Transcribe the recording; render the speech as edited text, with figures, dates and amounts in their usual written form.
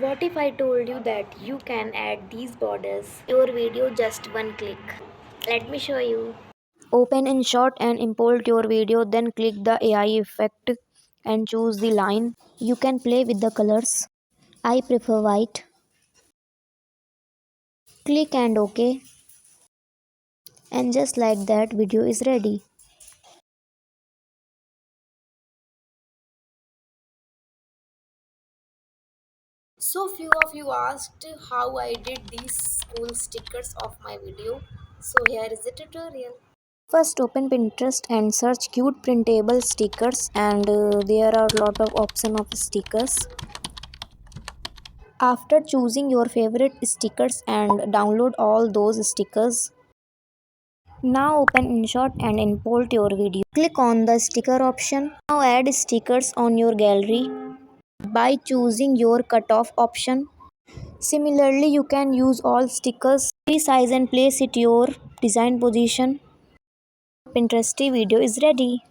What if I told you that you can add these borders your video just one click? Let me show you. Open InShot and import your video, then click the AI effect and choose the line. You can play with the colors. I prefer white. Click and OK, and just like that video is ready. So few of you asked how I did these cool stickers of my video. So here is the tutorial. First open Pinterest and search cute printable stickers, and there are a lot of options of stickers. After choosing your favorite stickers and download all those stickers. Now open InShot and import your video. Click on the sticker option. Now add stickers on your gallery by choosing your cutoff option. Similarly, you can use all stickers, resize and place it your design position. Pinteresty video is ready.